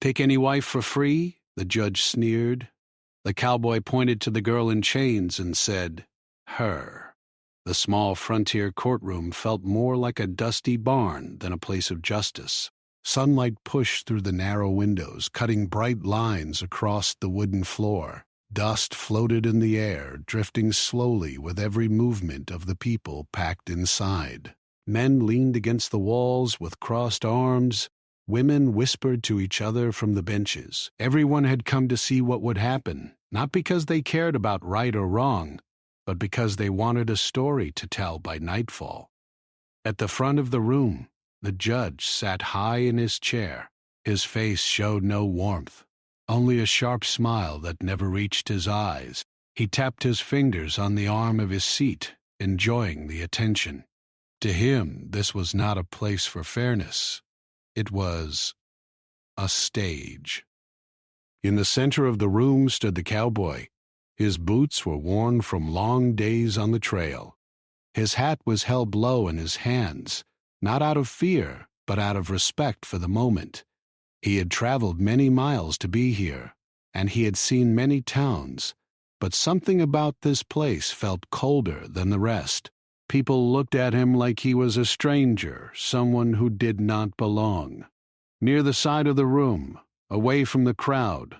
Take any wife for free? The judge sneered. The cowboy pointed to the girl in chains and said, "Her." The small frontier courtroom felt more like a dusty barn than a place of justice. Sunlight pushed through the narrow windows, cutting bright lines across the wooden floor. Dust floated in the air, drifting slowly with every movement of the people packed inside. Men leaned against the walls with crossed arms. Women whispered to each other from the benches. Everyone had come to see what would happen, not because they cared about right or wrong, but because they wanted a story to tell by nightfall. At the front of the room, the judge sat high in his chair. His face showed no warmth, only a sharp smile that never reached his eyes. He tapped his fingers on the arm of his seat, enjoying the attention. To him, this was not a place for fairness. It was a stage. In the center of the room stood the cowboy. His boots were worn from long days on the trail. His hat was held low in his hands, not out of fear, but out of respect for the moment. He had traveled many miles to be here, and he had seen many towns, but something about this place felt colder than the rest. People looked at him like he was a stranger, someone who did not belong. Near the side of the room, away from the crowd,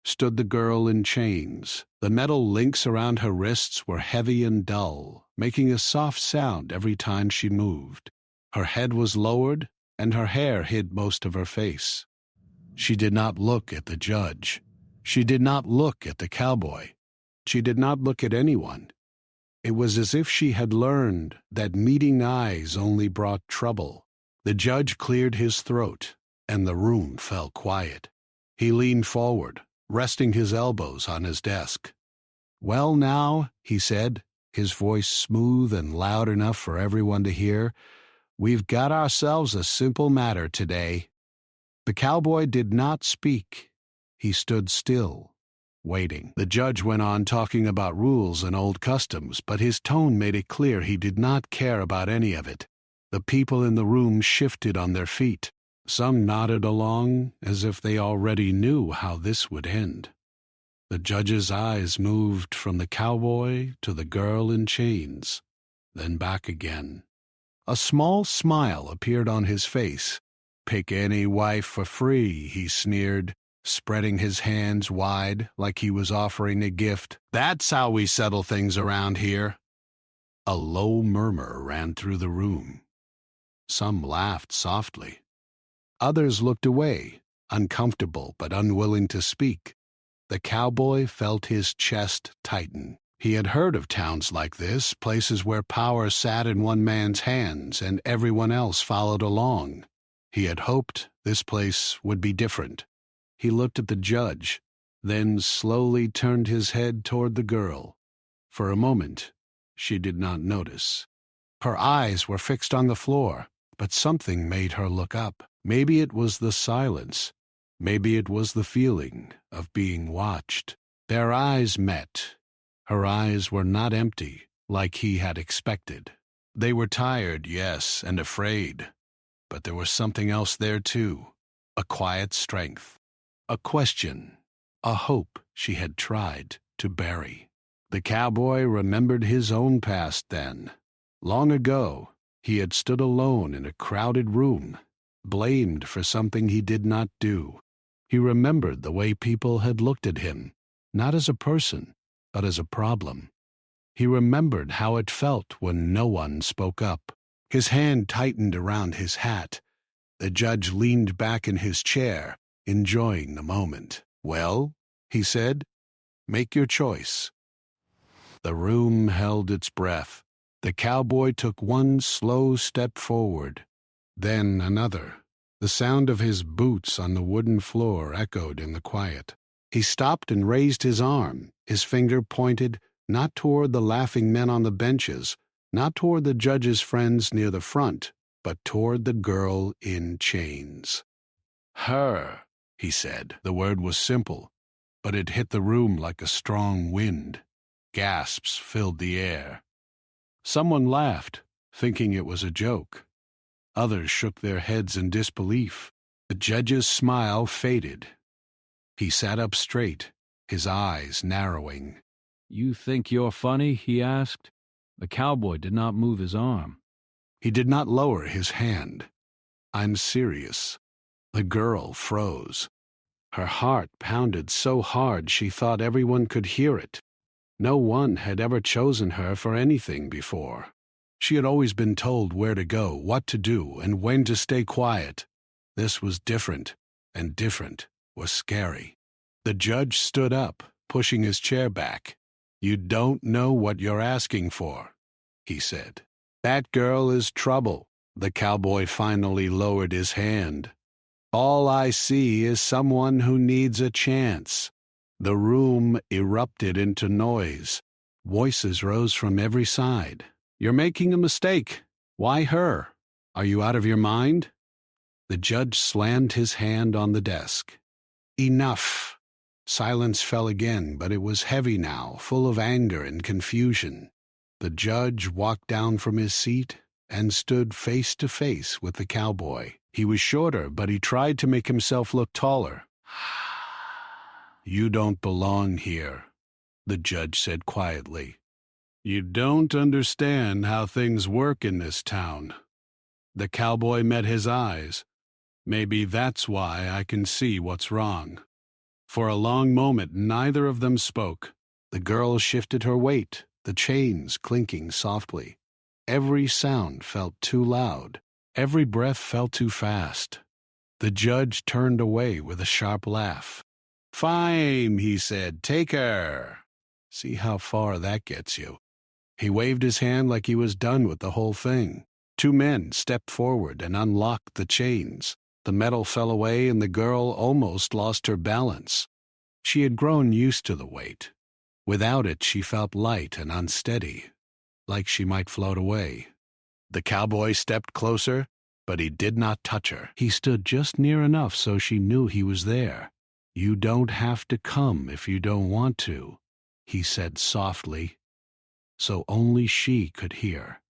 stood the girl in chains. The metal links around her wrists were heavy and dull, making a soft sound every time she moved. Her head was lowered, and her hair hid most of her face. She did not look at the judge. She did not look at the cowboy. She did not look at anyone. It was as if she had learned that meeting eyes only brought trouble. The judge cleared his throat, and the room fell quiet. He leaned forward, resting his elbows on his desk. "Well now," he said, his voice smooth and loud enough for everyone to hear, "we've got ourselves a simple matter today." The cowboy did not speak. He stood still, waiting. The judge went on talking about rules and old customs, but his tone made it clear he did not care about any of it. The people in the room shifted on their feet. Some nodded along as if they already knew how this would end. The judge's eyes moved from the cowboy to the girl in chains, then back again. A small smile appeared on his face. "Pick any wife for free," he sneered, spreading his hands wide like he was offering a gift. "That's how we settle things around here." A low murmur ran through the room. Some laughed softly. Others looked away, uncomfortable but unwilling to speak. The cowboy felt his chest tighten. He had heard of towns like this, places where power sat in one man's hands and everyone else followed along. He had hoped this place would be different. He looked at the judge, then slowly turned his head toward the girl. For a moment, she did not notice. Her eyes were fixed on the floor, but something made her look up. Maybe it was the silence. Maybe it was the feeling of being watched. Their eyes met. Her eyes were not empty, like he had expected. They were tired, yes, and afraid. But there was something else there, too. A quiet strength. A question. A hope she had tried to bury. The cowboy remembered his own past then. Long ago, he had stood alone in a crowded room, blamed for something he did not do. He remembered the way people had looked at him, not as a person, but as a problem. He remembered how it felt when no one spoke up. His hand tightened around his hat. The judge leaned back in his chair, enjoying the moment. "Well," he said, "make your choice." The room held its breath. The cowboy took one slow step forward, then another. The sound of his boots on the wooden floor echoed in the quiet. He stopped and raised his arm, his finger pointed not toward the laughing men on the benches, not toward the judge's friends near the front, but toward the girl in chains. "Her," he said. The word was simple, but it hit the room like a strong wind. Gasps filled the air. Someone laughed, thinking it was a joke. Others shook their heads in disbelief. The judge's smile faded. He sat up straight, his eyes narrowing. "You think you're funny?" he asked. The cowboy did not move his arm. He did not lower his hand. "I'm serious." The girl froze. Her heart pounded so hard she thought everyone could hear it. No one had ever chosen her for anything before. She had always been told where to go, what to do, and when to stay quiet. This was different, and different was scary. The judge stood up, pushing his chair back. "You don't know what you're asking for," he said. "That girl is trouble." The cowboy finally lowered his hand. "All I see is someone who needs a chance." The room erupted into noise. Voices rose from every side. "You're making a mistake. Why her? Are you out of your mind?" The judge slammed his hand on the desk. "Enough." Silence fell again, but it was heavy now, full of anger and confusion. The judge walked down from his seat and stood face to face with the cowboy. He was shorter, but he tried to make himself look taller. "You don't belong here," the judge said quietly. "You don't understand how things work in this town." The cowboy met his eyes. "Maybe that's why I can see what's wrong." For a long moment, neither of them spoke. The girl shifted her weight, the chains clinking softly. Every sound felt too loud. Every breath felt too fast. The judge turned away with a sharp laugh. "Fine," he said. "Take her. See how far that gets you." He waved his hand like he was done with the whole thing. Two men stepped forward and unlocked the chains. The metal fell away and the girl almost lost her balance. She had grown used to the weight. Without it, she felt light and unsteady, like she might float away. The cowboy stepped closer, but he did not touch her. He stood just near enough so she knew he was there. "You don't have to come if you don't want to," he said softly, so only she could hear.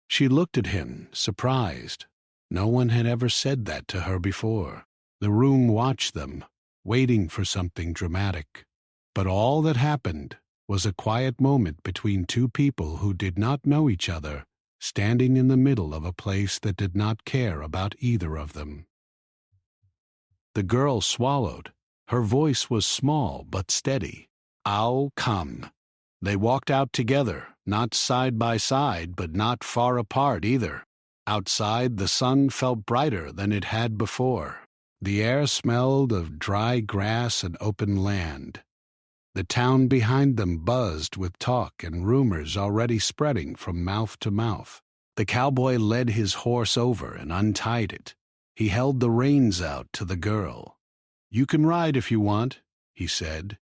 She looked at him, surprised. No one had ever said that to her before. The room watched them, waiting for something dramatic. But all that happened was a quiet moment between two people who did not know each other, standing in the middle of a place that did not care about either of them. The girl swallowed. Her voice was small but steady. "I'll come." They walked out together, not side by side, but not far apart either. Outside, the sun felt brighter than it had before. The air smelled of dry grass and open land. The town behind them buzzed with talk and rumors already spreading from mouth to mouth. The cowboy led his horse over and untied it. He held the reins out to the girl. "You can ride if you want," he said.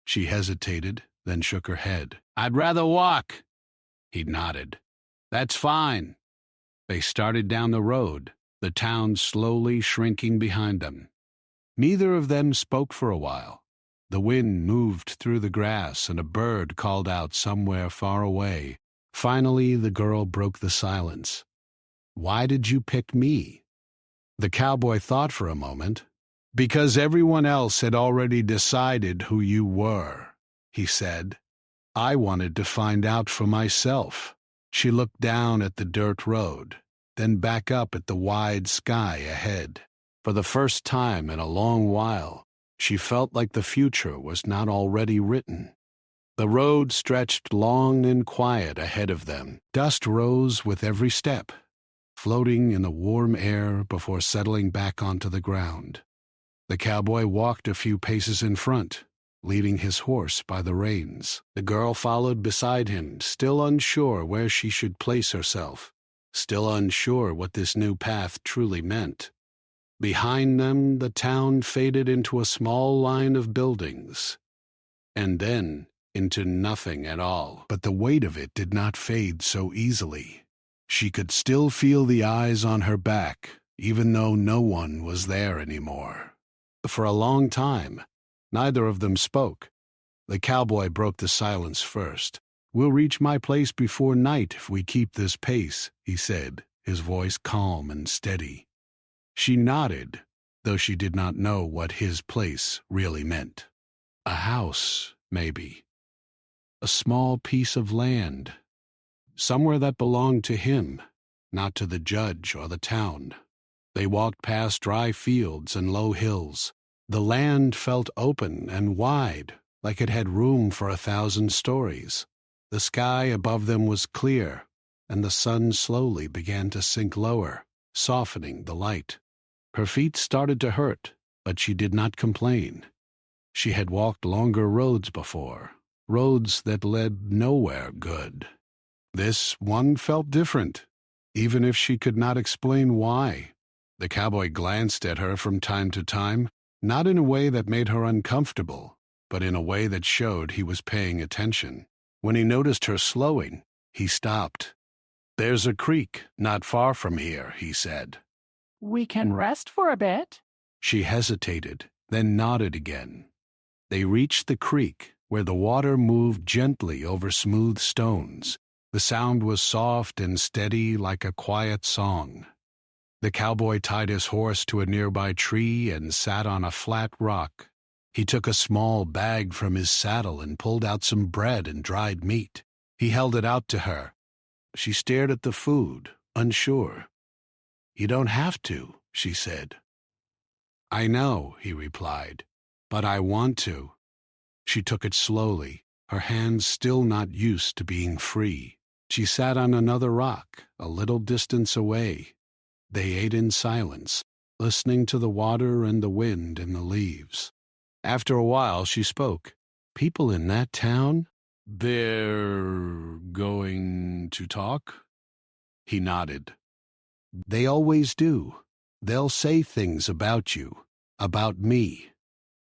She hesitated, then shook her head. "I'd rather walk." He nodded. "That's fine." They started down the road, the town slowly shrinking behind them. Neither of them spoke for a while. The wind moved through the grass and a bird called out somewhere far away. Finally, the girl broke the silence. "Why did you pick me?" The cowboy thought for a moment. "Because everyone else had already decided who you were," he said. "I wanted to find out for myself." She looked down at the dirt road, then back up at the wide sky ahead. For the first time in a long while, she felt like the future was not already written. The road stretched long and quiet ahead of them. Dust rose with every step, floating in the warm air before settling back onto the ground. The cowboy walked a few paces in front, leading his horse by the reins. The girl followed beside him, still unsure where she should place herself, still unsure what this new path truly meant. Behind them, the town faded into a small line of buildings, and then into nothing at all. But the weight of it did not fade so easily. She could still feel the eyes on her back, even though no one was there anymore. For a long time, neither of them spoke. The cowboy broke the silence first. "We'll reach my place before night if we keep this pace," he said, his voice calm and steady. She nodded, though she did not know what his place really meant. A house, maybe. A small piece of land. Somewhere that belonged to him, not to the judge or the town. They walked past dry fields and low hills. The land felt open and wide, like it had room for 1,000 stories. The sky above them was clear, and the sun slowly began to sink lower, softening the light. Her feet started to hurt, but she did not complain. She had walked longer roads before, roads that led nowhere good. This one felt different, even if she could not explain why. The cowboy glanced at her from time to time, not in a way that made her uncomfortable, but in a way that showed he was paying attention. When he noticed her slowing, he stopped. "There's a creek not far from here," he said. "We can rest for a bit." She hesitated, then nodded again. They reached the creek, where the water moved gently over smooth stones. The sound was soft and steady like a quiet song. The cowboy tied his horse to a nearby tree and sat on a flat rock. He took a small bag from his saddle and pulled out some bread and dried meat. He held it out to her. She stared at the food, unsure. "You don't have to," she said. "I know," he replied, "but I want to." She took it slowly, her hands still not used to being free. She sat on another rock, a little distance away. They ate in silence, listening to the water and the wind in the leaves. After a while, she spoke. "People in that town? They're going to talk?" He nodded. "They always do. They'll say things about you, about me,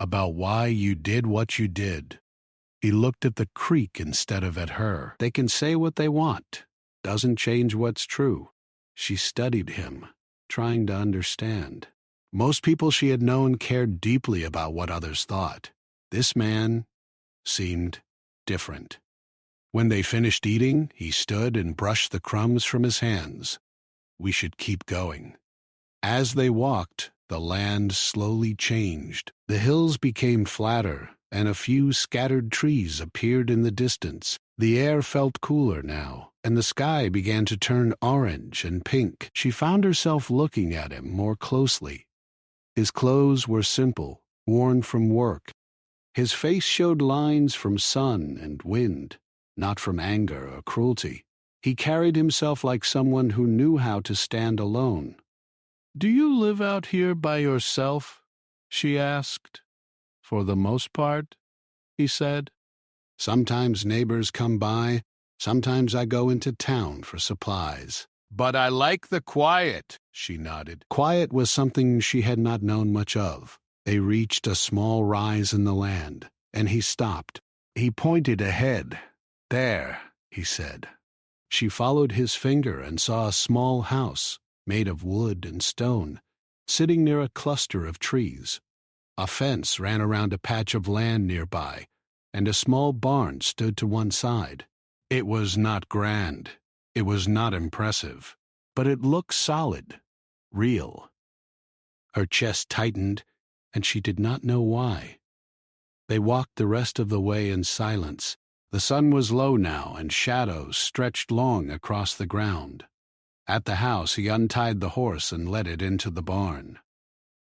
about why you did what you did." He looked at the creek instead of at her. "They can say what they want. Doesn't change what's true." She studied him, trying to understand. Most people she had known cared deeply about what others thought. This man seemed different. When they finished eating, he stood and brushed the crumbs from his hands. "We should keep going." As they walked, the land slowly changed. The hills became flatter, and a few scattered trees appeared in the distance. The air felt cooler now, and the sky began to turn orange and pink. She found herself looking at him more closely. His clothes were simple, worn from work. His face showed lines from sun and wind, not from anger or cruelty. He carried himself like someone who knew how to stand alone. "Do you live out here by yourself?" she asked. "For the most part," he said. "Sometimes neighbors come by, sometimes I go into town for supplies." "But I like the quiet," she nodded. Quiet was something she had not known much of. They reached a small rise in the land, and he stopped. He pointed ahead. "There," he said. She followed his finger and saw a small house, made of wood and stone, sitting near a cluster of trees. A fence ran around a patch of land nearby, and a small barn stood to one side. It was not grand, it was not impressive, but it looked solid, real. Her chest tightened, and she did not know why. They walked the rest of the way in silence. The sun was low now, and shadows stretched long across the ground. At the house, he untied the horse and led it into the barn.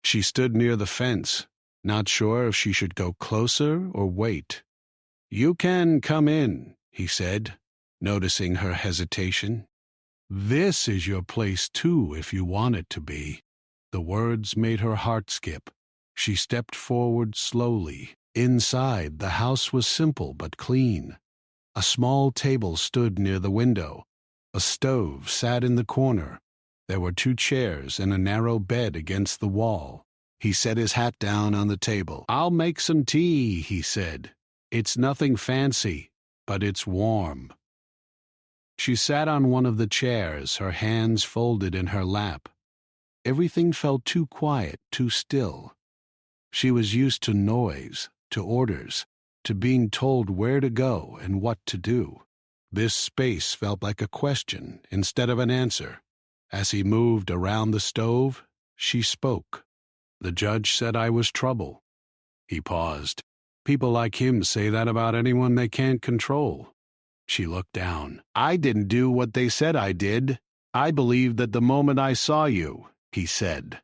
She stood near the fence, not sure if she should go closer or wait. "You can come in," he said, noticing her hesitation. "This is your place, too, if you want it to be." The words made her heart skip. She stepped forward slowly. Inside, the house was simple but clean. A small table stood near the window. A stove sat in the corner. There were 2 chairs and a narrow bed against the wall. He set his hat down on the table. "I'll make some tea," he said. "It's nothing fancy, but it's warm." She sat on one of the chairs, her hands folded in her lap. Everything felt too quiet, too still. She was used to noise, to orders, to being told where to go and what to do. This space felt like a question instead of an answer. As he moved around the stove, she spoke. The judge said I was trouble. He paused. People like him say that about anyone they can't control. She looked down. I didn't do what they said I did. I believed that the moment I saw you, he said.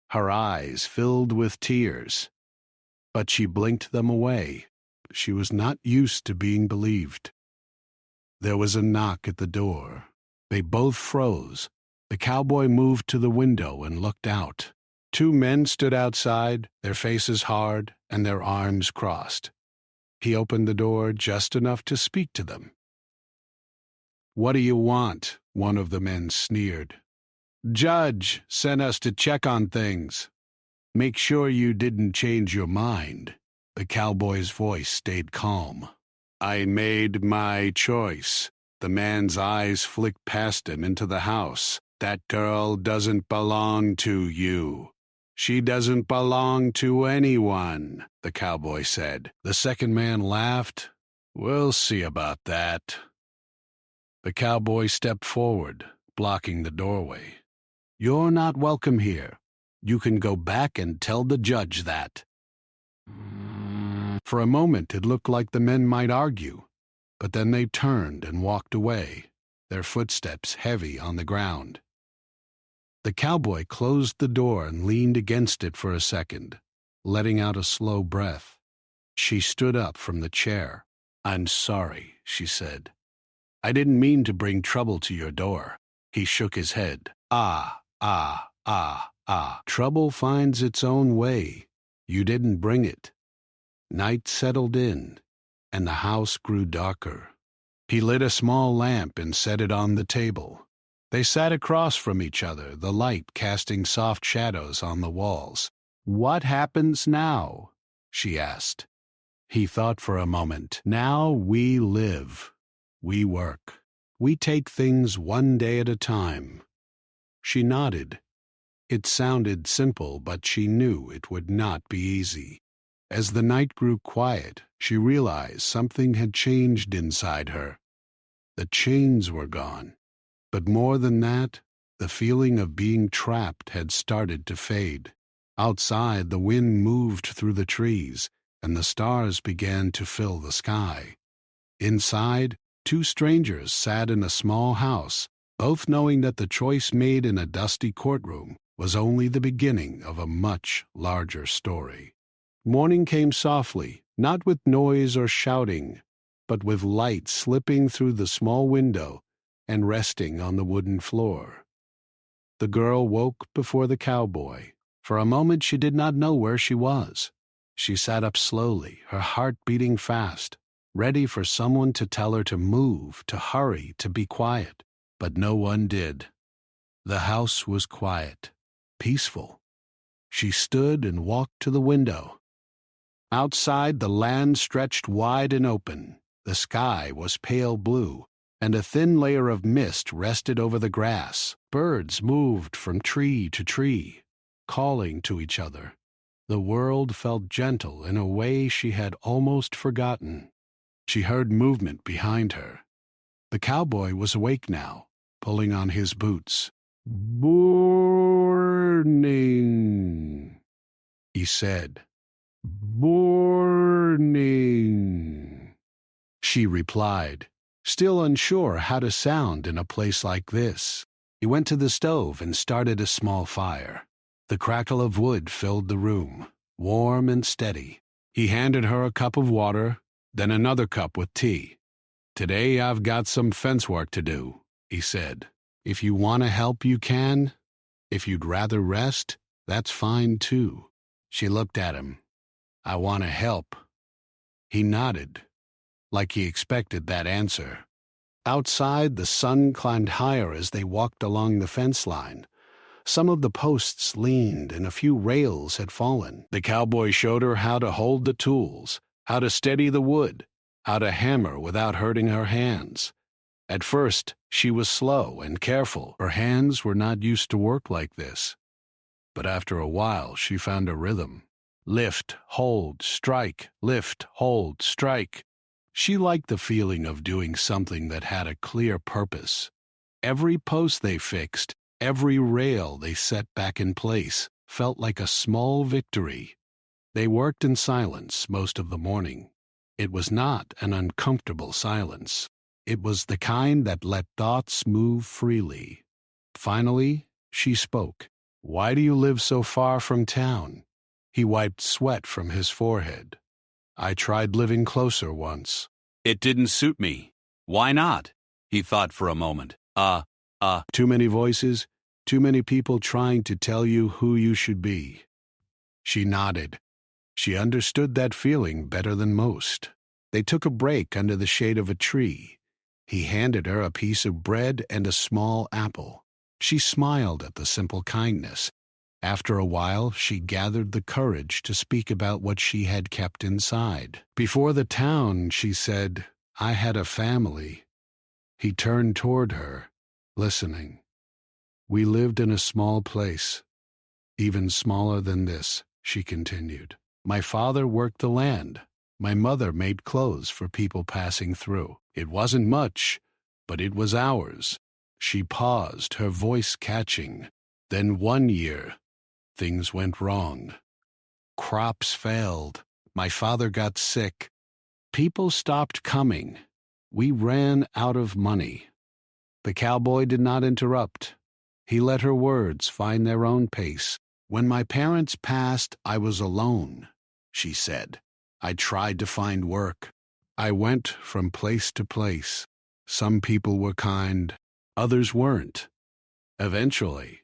Her eyes filled with tears, but she blinked them away. She was not used to being believed. There was a knock at the door. They both froze. The cowboy moved to the window and looked out. Two men stood outside, their faces hard and their arms crossed. He opened the door just enough to speak to them. What do you want? One of the men sneered. Judge sent us to check on things. Make sure you didn't change your mind. The cowboy's voice stayed calm. I made my choice. The man's eyes flicked past him into the house. That girl doesn't belong to you. She doesn't belong to anyone, the cowboy said. The second man laughed. We'll see about that. The cowboy stepped forward, blocking the doorway. You're not welcome here. You can go back and tell the judge that. For a moment it looked like the men might argue, but then they turned and walked away, their footsteps heavy on the ground. The cowboy closed the door and leaned against it for a second, letting out a slow breath. She stood up from the chair. I'm sorry, she said. I didn't mean to bring trouble to your door. He shook his head. Trouble finds its own way. You didn't bring it. Night settled in, and the house grew darker. He lit a small lamp and set it on the table. They sat across from each other, the light casting soft shadows on the walls. What happens now? She asked. He thought for a moment. Now we live. We work. We take things one day at a time. She nodded. It sounded simple, but she knew it would not be easy. As the night grew quiet, she realized something had changed inside her. The chains were gone. But more than that, the feeling of being trapped had started to fade. Outside, the wind moved through the trees, and the stars began to fill the sky. Inside, two strangers sat in a small house, both knowing that the choice made in a dusty courtroom was only the beginning of a much larger story. Morning came softly, not with noise or shouting, but with light slipping through the small window and resting on the wooden floor. The girl woke before the cowboy. For a moment she did not know where she was. She sat up slowly, her heart beating fast, ready for someone to tell her to move, to hurry, to be quiet. But no one did. The house was quiet, peaceful. She stood and walked to the window. Outside, the land stretched wide and open. The sky was pale blue, and a thin layer of mist rested over the grass. Birds moved from tree to tree, calling to each other. The world felt gentle in a way she had almost forgotten. She heard movement behind her. The cowboy was awake now, pulling on his boots. "Morning," he said. "Morning," she replied, still unsure how to sound in a place like this. He went to the stove and started a small fire. The crackle of wood filled the room, warm and steady. He handed her a cup of water, then another cup with tea. "Today I've got some fence work to do," he said. "If you want to help, you can. If you'd rather rest, that's fine too." She looked at him. "I want to help." He nodded, like he expected that answer. Outside, the sun climbed higher as they walked along the fence line. Some of the posts leaned and a few rails had fallen. The cowboy showed her how to hold the tools, how to steady the wood, how to hammer without hurting her hands. At first, she was slow and careful. Her hands were not used to work like this. But after a while, she found a rhythm. Lift, hold, strike, lift, hold, strike. She liked the feeling of doing something that had a clear purpose. Every post they fixed, every rail they set back in place, felt like a small victory. They worked in silence most of the morning. It was not an uncomfortable silence. It was the kind that let thoughts move freely. Finally, she spoke. "Why do you live so far from town?" He wiped sweat from his forehead. "I tried living closer once." "It didn't suit me." "Why not?" He thought for a moment. Too many voices, too many people trying to tell you who you should be." She nodded. She understood that feeling better than most. They took a break under the shade of a tree. He handed her a piece of bread and a small apple. She smiled at the simple kindness. After a while, she gathered the courage to speak about what she had kept inside. "Before the town," she said, "I had a family." He turned toward her, listening. "We lived in a small place, even smaller than this," she continued. "My father worked the land. My mother made clothes for people passing through. It wasn't much, but it was ours." She paused, her voice catching. "Then one year, things went wrong. Crops failed. My father got sick. People stopped coming. We ran out of money." The cowboy did not interrupt. He let her words find their own pace. "When my parents passed, I was alone," she said. "I tried to find work. I went from place to place. Some people were kind, others weren't. Eventually,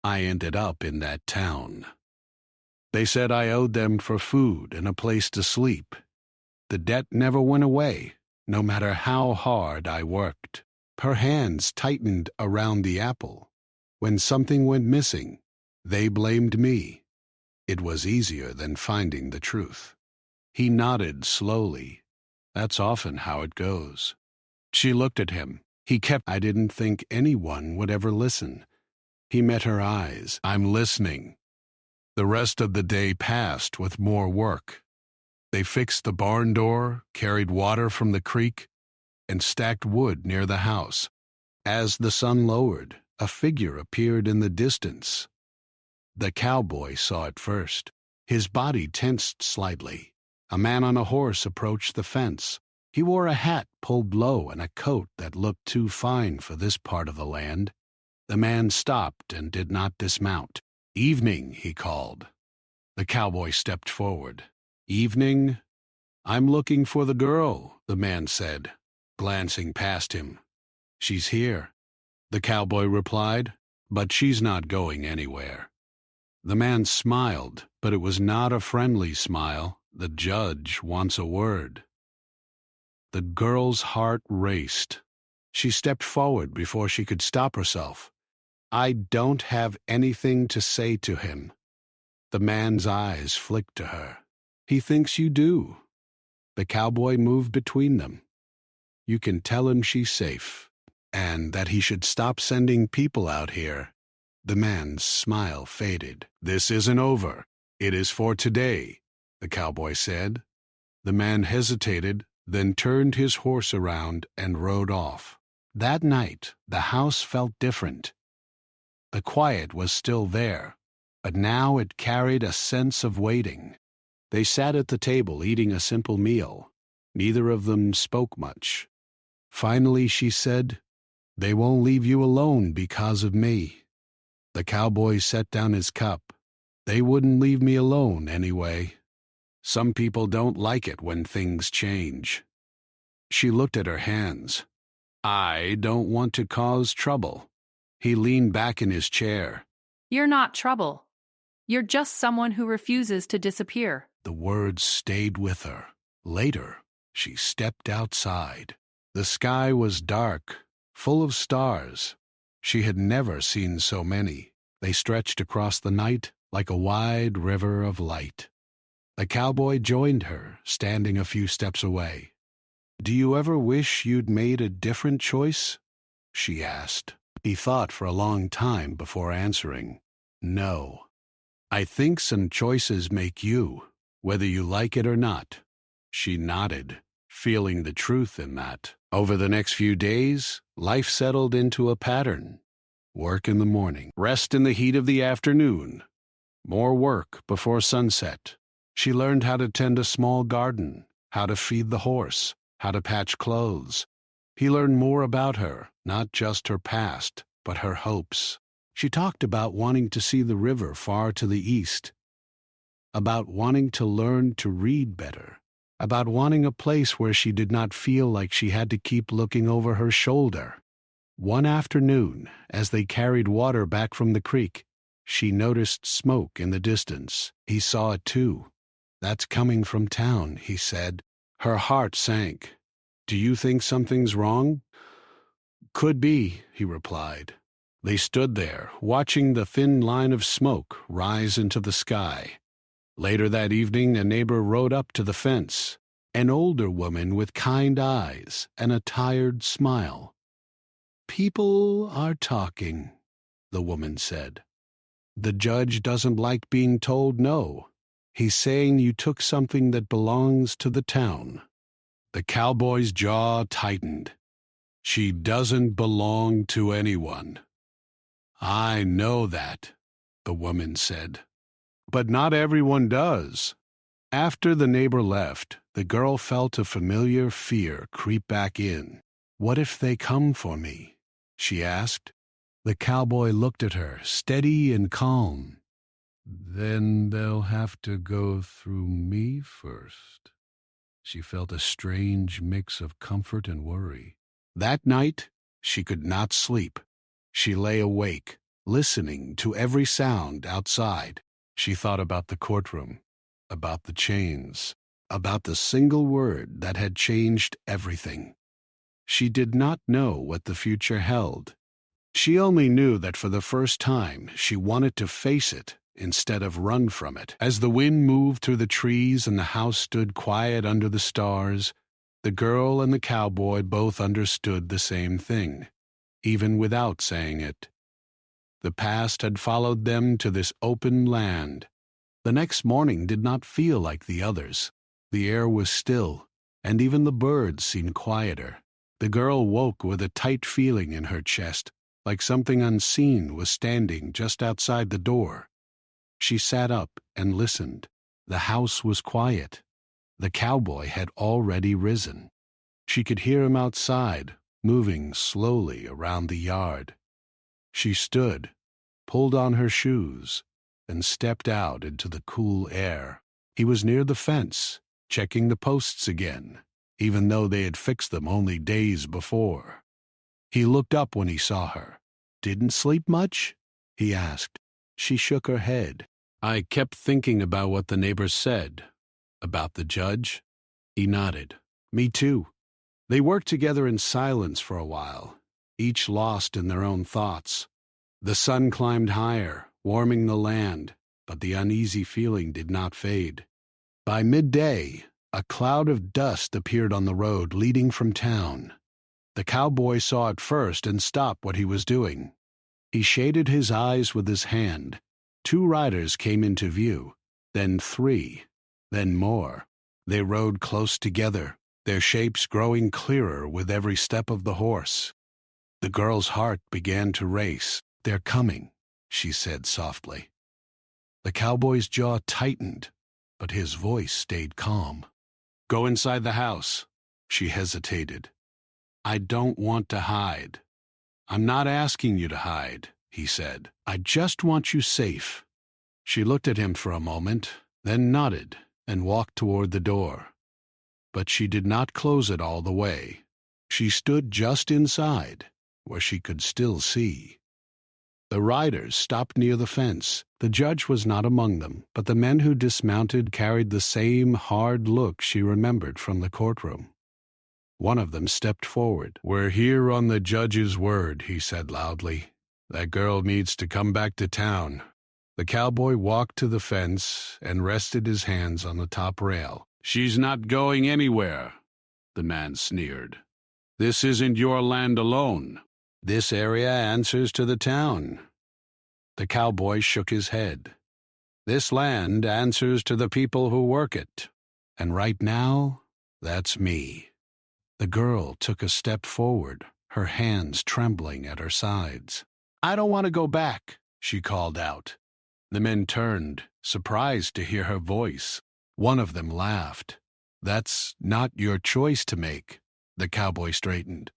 I ended up in that town. They said I owed them for food and a place to sleep. The debt never went away, no matter how hard I worked." Her hands tightened around the apple. "When something went missing, they blamed me. It was easier than finding the truth." He nodded slowly. "That's often how it goes." She looked at him. I didn't think anyone would ever listen." He met her eyes. "I'm listening." The rest of the day passed with more work. They fixed the barn door, carried water from the creek, and stacked wood near the house. As the sun lowered, a figure appeared in the distance. The cowboy saw it first. His body tensed slightly. A man on a horse approached the fence. He wore a hat pulled low and a coat that looked too fine for this part of the land. The man stopped and did not dismount. "Evening," he called. The cowboy stepped forward. "Evening? I'm looking for the girl," the man said, glancing past him. "She's here," the cowboy replied, "but she's not going anywhere." The man smiled, but it was not a friendly smile. "The judge wants a word." The girl's heart raced. She stepped forward before she could stop herself. "I don't have anything to say to him." The man's eyes flicked to her. "He thinks you do." The cowboy moved between them. "You can tell him she's safe, and that he should stop sending people out here." The man's smile faded. "This isn't over. It is for today," the cowboy said. The man hesitated, then turned his horse around and rode off. That night, the house felt different. The quiet was still there, but now it carried a sense of waiting. They sat at the table eating a simple meal. Neither of them spoke much. Finally, she said, "They won't leave you alone because of me." The cowboy set down his cup. "They wouldn't leave me alone anyway. Some people don't like it when things change." She looked at her hands. "I don't want to cause trouble." He leaned back in his chair. "You're not trouble. You're just someone who refuses to disappear." The words stayed with her. Later, she stepped outside. The sky was dark, full of stars. She had never seen so many. They stretched across the night like a wide river of light. The cowboy joined her, standing a few steps away. "Do you ever wish you'd made a different choice?" she asked. He thought for a long time before answering. "No. I think some choices make you, whether you like it or not." She nodded, feeling the truth in that. Over the next few days, life settled into a pattern. Work in the morning, rest in the heat of the afternoon. more work before sunset. She learned how to tend a small garden, how to feed the horse, how to patch clothes. He learned more about her, not just her past, but her hopes. She talked about wanting to see the river far to the east, about wanting to learn to read better, about wanting a place where she did not feel like she had to keep looking over her shoulder. One afternoon, as they carried water back from the creek, she noticed smoke in the distance. He saw it too. "That's coming from town," he said. Her heart sank. "Do you think something's wrong?" "Could be," he replied. They stood there, watching the thin line of smoke rise into the sky. Later that evening, a neighbor rode up to the fence, an older woman with kind eyes and a tired smile. "People are talking," the woman said. "The judge doesn't like being told no. He's saying you took something that belongs to the town." The cowboy's jaw tightened. "She doesn't belong to anyone." "I know that," the woman said. "But not everyone does." After the neighbor left, the girl felt a familiar fear creep back in. "What if they come for me?" she asked. The cowboy looked at her, steady and calm. "Then they'll have to go through me first." She felt a strange mix of comfort and worry. That night, she could not sleep. She lay awake, listening to every sound outside. She thought about the courtroom, about the chains, about the single word that had changed everything. She did not know what the future held. She only knew that for the first time she wanted to face it instead of run from it. As the wind moved through the trees and the house stood quiet under the stars, the girl and the cowboy both understood the same thing, even without saying it. The past had followed them to this open land. The next morning did not feel like the others. The air was still, and even the birds seemed quieter. The girl woke with a tight feeling in her chest, like something unseen was standing just outside the door. She sat up and listened. The house was quiet. The cowboy had already risen. She could hear him outside, moving slowly around the yard. She stood, pulled on her shoes, and stepped out into the cool air. He was near the fence, checking the posts again, even though they had fixed them only days before. He looked up when he saw her. "Didn't sleep much?" he asked. She shook her head. "I kept thinking about what the neighbors said. About the judge?" He nodded. "Me too." They worked together in silence for a while, each lost in their own thoughts. The sun climbed higher, warming the land, but the uneasy feeling did not fade. By midday, a cloud of dust appeared on the road leading from town. The cowboy saw it first and stopped what he was doing. He shaded his eyes with his hand. 2 riders came into view, then 3, then more. They rode close together, their shapes growing clearer with every step of the horse. The girl's heart began to race. "They're coming," she said softly. The cowboy's jaw tightened, but his voice stayed calm. "Go inside the house." She hesitated. "I don't want to hide." "I'm not asking you to hide," he said. "I just want you safe." She looked at him for a moment, then nodded and walked toward the door. But she did not close it all the way. She stood just inside, where she could still see. The riders stopped near the fence. The judge was not among them, but the men who dismounted carried the same hard look she remembered from the courtroom. One of them stepped forward. "We're here on the judge's word," he said loudly. "That girl needs to come back to town." The cowboy walked to the fence and rested his hands on the top rail. "She's not going anywhere," the man sneered. "This isn't your land alone. This area answers to the town." The cowboy shook his head. "This land answers to the people who work it. And right now, that's me." The girl took a step forward, her hands trembling at her sides. "I don't want to go back," she called out. The men turned, surprised to hear her voice. One of them laughed. "That's not your choice to make." The cowboy straightened.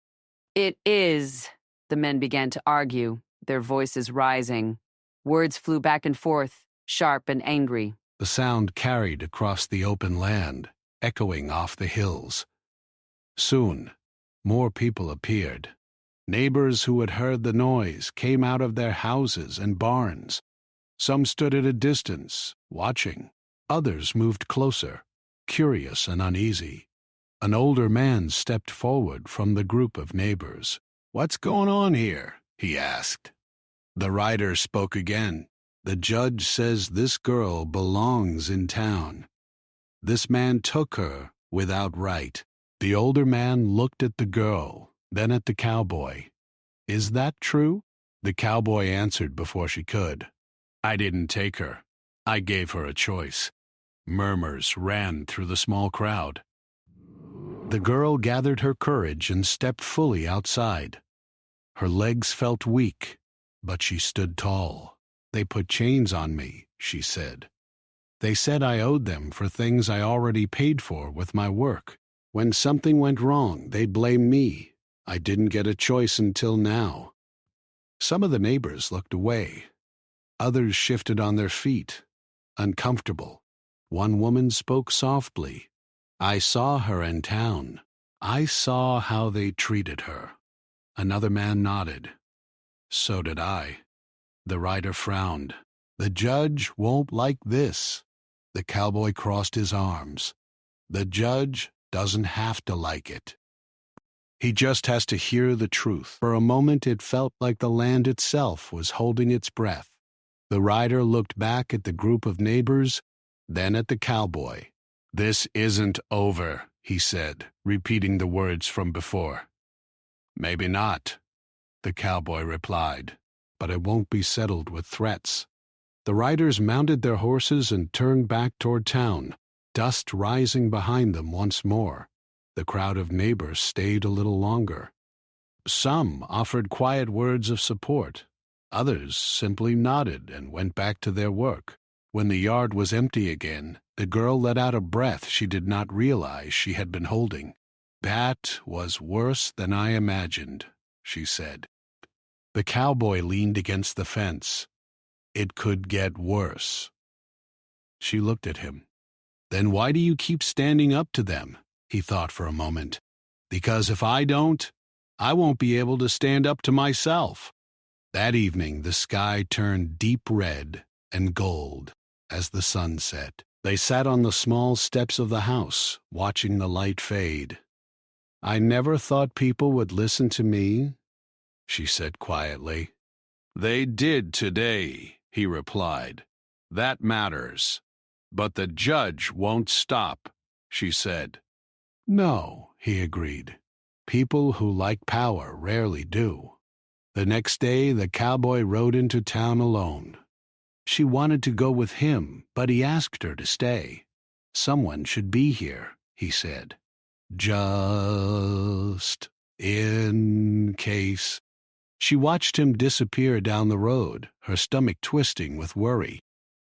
"It is." The men began to argue, their voices rising. Words flew back and forth, sharp and angry. The sound carried across the open land, echoing off the hills. Soon, more people appeared. Neighbors who had heard the noise came out of their houses and barns. Some stood at a distance, watching. Others moved closer, curious and uneasy. An older man stepped forward from the group of neighbors. "What's going on here?" he asked. The rider spoke again. "The judge says this girl belongs in town. This man took her without right." The older man looked at the girl, then at the cowboy. "Is that true?" The cowboy answered before she could. "I didn't take her. I gave her a choice." Murmurs ran through the small crowd. The girl gathered her courage and stepped fully outside. Her legs felt weak, but she stood tall. "They put chains on me," she said. "They said I owed them for things I already paid for with my work. When something went wrong, they'd blame me. I didn't get a choice until now." Some of the neighbors looked away. Others shifted on their feet, uncomfortable. One woman spoke softly. "I saw her in town. I saw how they treated her." Another man nodded. "So did I." The rider frowned. "The judge won't like this." The cowboy crossed his arms. "The judge doesn't have to like it. He just has to hear the truth." For a moment it felt like the land itself was holding its breath. The rider looked back at the group of neighbors, then at the cowboy. "This isn't over," he said, repeating the words from before. "Maybe not," the cowboy replied, "but it won't be settled with threats." The riders mounted their horses and turned back toward town, dust rising behind them once more. The crowd of neighbors stayed a little longer. Some offered quiet words of support. Others simply nodded and went back to their work. When the yard was empty again, the girl let out a breath she did not realize she had been holding. "That was worse than I imagined," she said. The cowboy leaned against the fence. "It could get worse." She looked at him. "Then why do you keep standing up to them?" He thought for a moment. "Because if I don't, I won't be able to stand up to myself." That evening the sky turned deep red and gold as the sun set. They sat on the small steps of the house, watching the light fade. "I never thought people would listen to me," she said quietly. "They did today," he replied. "That matters. But the judge won't stop," she said. "No," he agreed. "People who like power rarely do." The next day the cowboy rode into town alone. She wanted to go with him, but he asked her to stay. "Someone should be here," he said. "Just in case." She watched him disappear down the road, her stomach twisting with worry.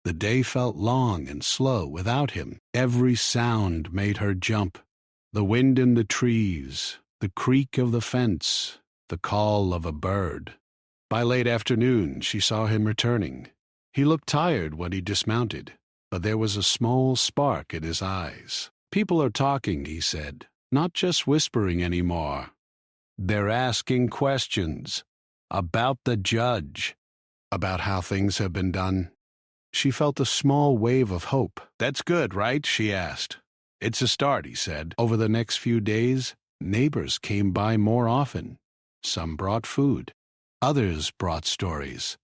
The day felt long and slow without him. Every sound made her jump. The wind in the trees, the creak of the fence, the call of a bird. By late afternoon, she saw him returning. He looked tired when he dismounted, but there was a small spark in his eyes. "People are talking," he said, "not just whispering anymore. They're asking questions about the judge, about how things have been done." She felt a small wave of hope. "That's good, right?" she asked. "It's a start," he said. Over the next few days, neighbors came by more often. Some brought food. Others brought stories.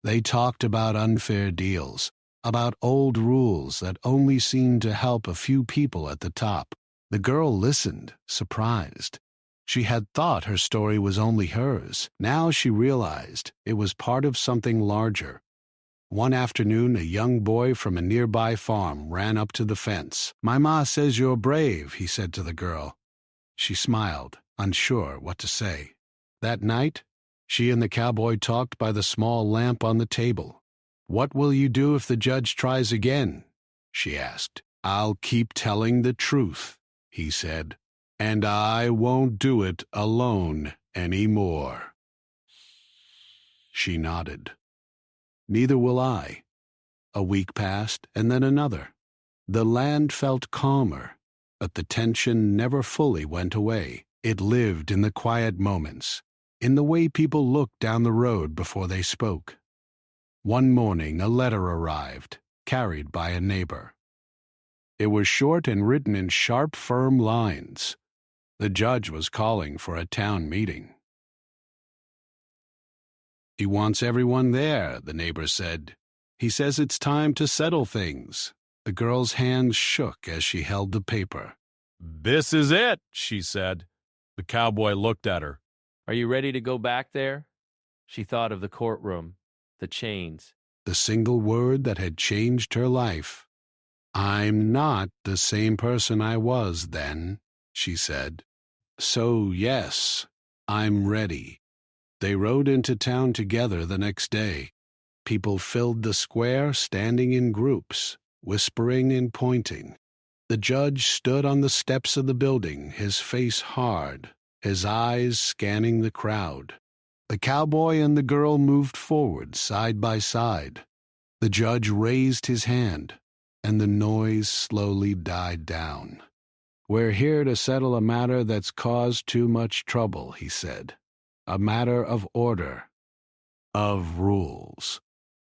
They talked about unfair deals, about old rules that only seemed to help a few people at the top. The girl listened, surprised. She had thought her story was only hers. Now she realized it was part of something larger. One afternoon, a young boy from a nearby farm ran up to the fence. "My ma says you're brave," he said to the girl. She smiled, unsure what to say. That night, she and the cowboy talked by the small lamp on the table. "What will you do if the judge tries again?" she asked. "I'll keep telling the truth," he said, "and I won't do it alone anymore." She nodded. "Neither will I." A week passed, and then another. The land felt calmer, but the tension never fully went away. It lived in the quiet moments, in the way people looked down the road before they spoke. One morning, a letter arrived, carried by a neighbor. It was short and written in sharp, firm lines. The judge was calling for a town meeting. "He wants everyone there," the neighbor said. "He says it's time to settle things." The girl's hands shook as she held the paper. "This is it," she said. The cowboy looked at her. "Are you ready to go back there?" She thought of the courtroom, the chains. The single word that had changed her life. "I'm not the same person I was then," she said. "So yes, I'm ready." They rode into town together the next day. People filled the square, standing in groups, whispering and pointing. The judge stood on the steps of the building, his face hard, his eyes scanning the crowd. The cowboy and the girl moved forward side by side. The judge raised his hand, and the noise slowly died down. "We're here to settle a matter that's caused too much trouble," he said. "A matter of order, of rules."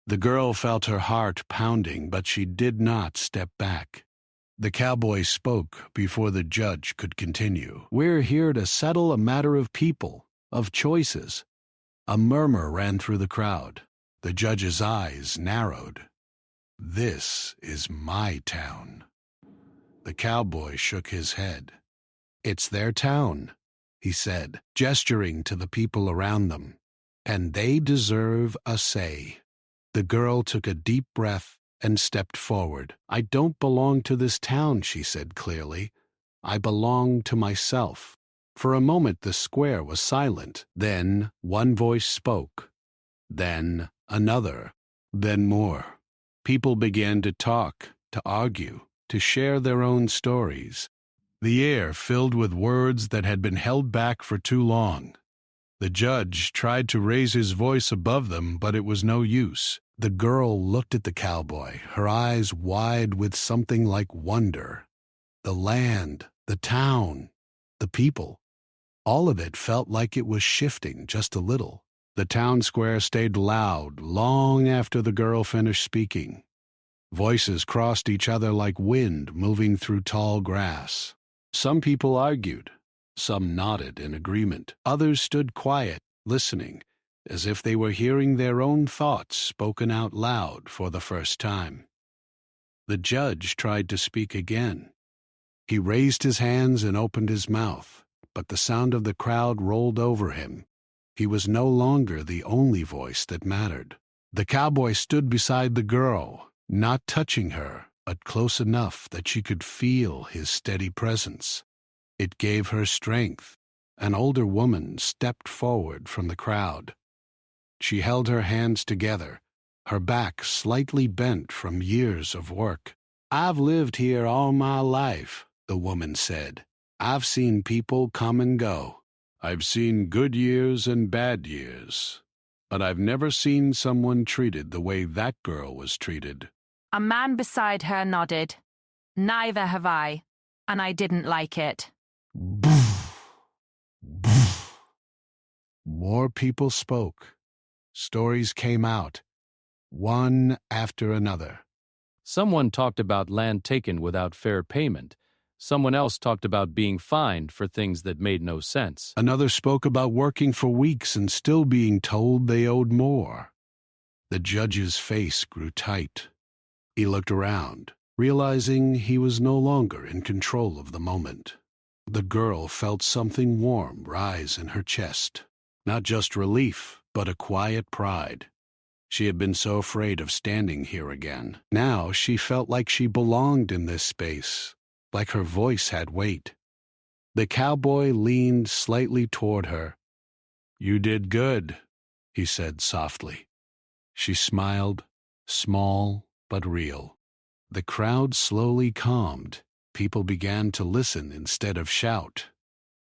The girl felt her heart pounding, but she did not step back. The cowboy spoke before the judge could continue. "We're here to settle a matter of people, of choices." A murmur ran through the crowd. The judge's eyes narrowed. "This is my town." The cowboy shook his head. "It's their town," he said, gesturing to the people around them. "And they deserve a say." The girl took a deep breath and stepped forward. "I don't belong to this town," she said clearly. "I belong to myself." For a moment the square was silent. Then one voice spoke. Then another. Then more. People began to talk, to argue, to share their own stories. The air filled with words that had been held back for too long. The judge tried to raise his voice above them, but it was no use. The girl looked at the cowboy, her eyes wide with something like wonder. The land, the town, the people, all of it felt like it was shifting just a little. The town square stayed loud long after the girl finished speaking. Voices crossed each other like wind moving through tall grass. Some people argued. Some nodded in agreement. Others stood quiet, listening, as if they were hearing their own thoughts spoken out loud for the first time. The judge tried to speak again. He raised his hands and opened his mouth, but the sound of the crowd rolled over him. He was no longer the only voice that mattered. The cowboy stood beside the girl, not touching her, but close enough that she could feel his steady presence. It gave her strength. An older woman stepped forward from the crowd. She held her hands together, her back slightly bent from years of work. "I've lived here all my life," the woman said. "I've seen people come and go. I've seen good years and bad years. But I've never seen someone treated the way that girl was treated." A man beside her nodded. "Neither have I, and I didn't like it." More people spoke. Stories came out, one after another. Someone talked about land taken without fair payment. Someone else talked about being fined for things that made no sense. Another spoke about working for weeks and still being told they owed more. The judge's face grew tight. He looked around, realizing he was no longer in control of the moment. The girl felt something warm rise in her chest. Not just relief, but a quiet pride. She had been so afraid of standing here again. Now she felt like she belonged in this space, like her voice had weight. The cowboy leaned slightly toward her. "You did good," he said softly. She smiled, small but real. The crowd slowly calmed. People began to listen instead of shout.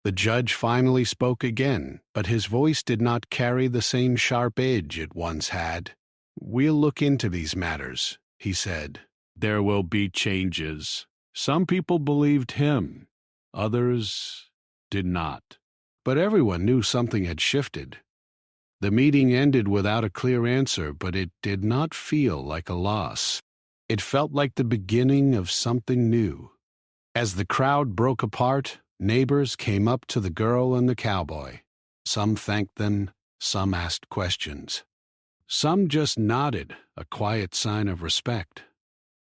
The judge finally spoke again, but his voice did not carry the same sharp edge it once had. "We'll look into these matters," he said. "There will be changes. Some people believed him, others did not." But everyone knew something had shifted. The meeting ended without a clear answer, but it did not feel like a loss. It felt like the beginning of something new. As the crowd broke apart, neighbors came up to the girl and the cowboy. Some thanked them, some asked questions. Some just nodded, a quiet sign of respect.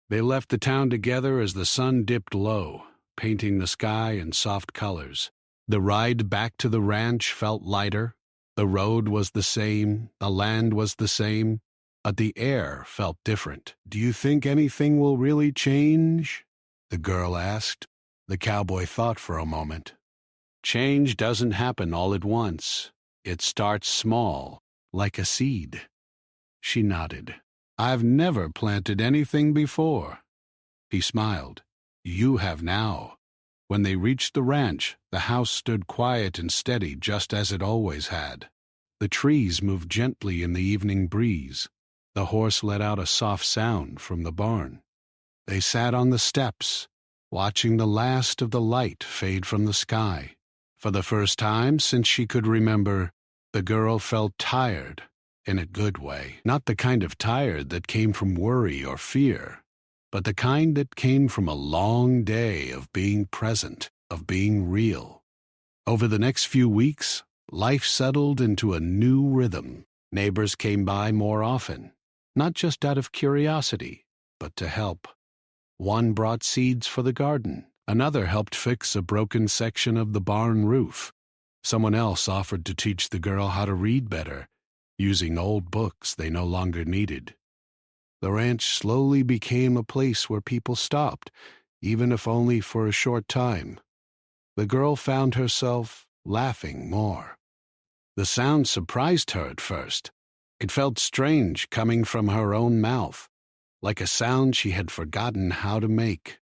They left the town together as the sun dipped low, painting the sky in soft colors. The ride back to the ranch felt lighter. The road was the same, the land was the same, but the air felt different. "Do you think anything will really change?" the girl asked. The cowboy thought for a moment. "Change doesn't happen all at once. It starts small, like a seed." She nodded. "I've never planted anything before." He smiled. "You have now." When they reached the ranch, the house stood quiet and steady just as it always had. The trees moved gently in the evening breeze. The horse let out a soft sound from the barn. They sat on the steps, watching the last of the light fade from the sky. For the first time since she could remember, the girl felt tired, in a good way. Not the kind of tired that came from worry or fear, but the kind that came from a long day of being present, of being real. Over the next few weeks, life settled into a new rhythm. Neighbors came by more often, not just out of curiosity, but to help. One brought seeds for the garden. Another helped fix a broken section of the barn roof. Someone else offered to teach the girl how to read better, using old books they no longer needed. The ranch slowly became a place where people stopped, even if only for a short time. The girl found herself laughing more. The sound surprised her at first. It felt strange coming from her own mouth, like a sound she had forgotten how to make.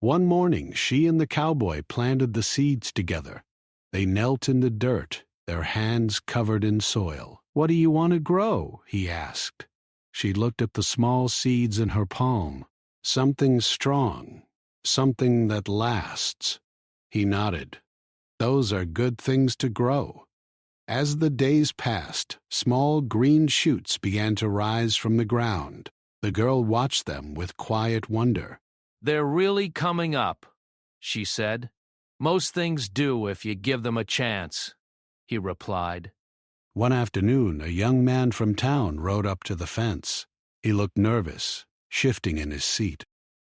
One morning, she and the cowboy planted the seeds together. They knelt in the dirt, their hands covered in soil. "What do you want to grow?" he asked. She looked at the small seeds in her palm. "Something strong, something that lasts." He nodded. "Those are good things to grow." As the days passed, small green shoots began to rise from the ground. The girl watched them with quiet wonder. "They're really coming up," she said. "Most things do if you give them a chance," he replied. One afternoon, a young man from town rode up to the fence. He looked nervous, shifting in his seat.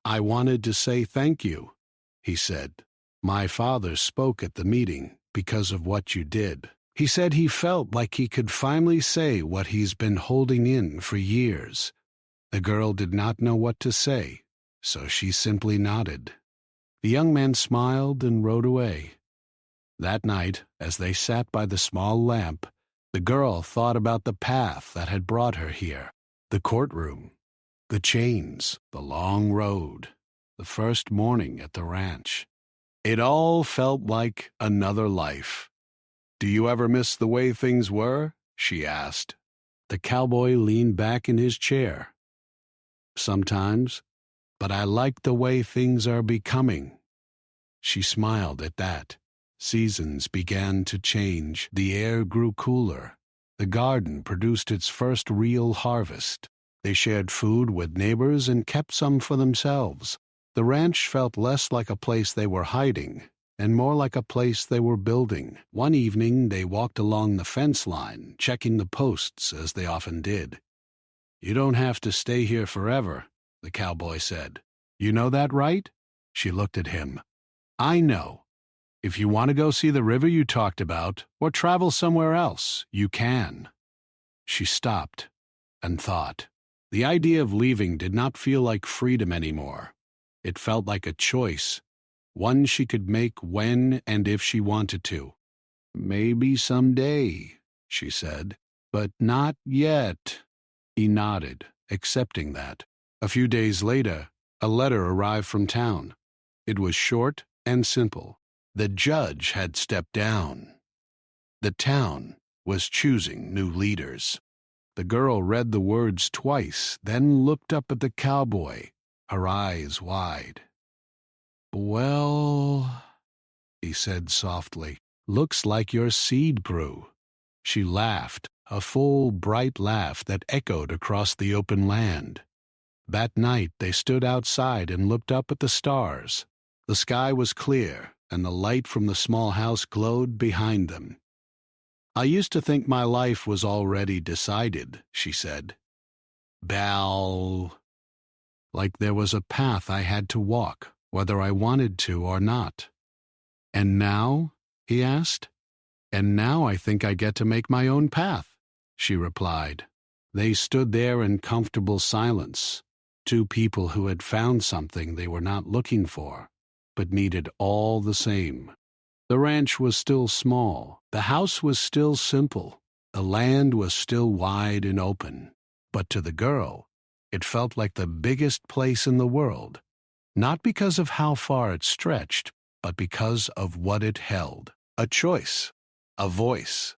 "I wanted to say thank you," he said. "My father spoke at the meeting because of what you did." He said he felt like he could finally say what he's been holding in for years. The girl did not know what to say, so she simply nodded. The young man smiled and rode away. That night, as they sat by the small lamp, the girl thought about the path that had brought her here, the courtroom, the chains, the long road, the first morning at the ranch. It all felt like another life. "Do you ever miss the way things were?" she asked. The cowboy leaned back in his chair. "Sometimes, but I like the way things are becoming." She smiled at that. Seasons began to change. The air grew cooler. The garden produced its first real harvest. They shared food with neighbors and kept some for themselves. The ranch felt less like a place they were hiding and more like a place they were building. One evening, they walked along the fence line, checking the posts as they often did. "You don't have to stay here forever," the cowboy said. "You know that, right?" She looked at him. "I know. If you want to go see the river you talked about, or travel somewhere else, you can." She stopped and thought. The idea of leaving did not feel like freedom anymore. It felt like a choice, one she could make when and if she wanted to. "Maybe someday," she said, "but not yet." He nodded. accepting that. A few days later, a letter arrived from town. It was short and simple. The judge had stepped down. The town was choosing new leaders. The girl read the words twice, then looked up at the cowboy, her eyes wide. "Well," he said softly, "looks like your seed grew." She laughed, a full, bright laugh that echoed across the open land. That night they stood outside and looked up at the stars. The sky was clear, and the light from the small house glowed behind them. "I used to think my life was already decided," she said. "Bell, like there was a path I had to walk, whether I wanted to or not." "And now?" he asked. "And now I think I get to make my own path," she replied. They stood there in comfortable silence, two people who had found something they were not looking for, but needed all the same. The ranch was still small, the house was still simple, the land was still wide and open, but to the girl, it felt like the biggest place in the world, not because of how far it stretched, but because of what it held. A choice, a voice,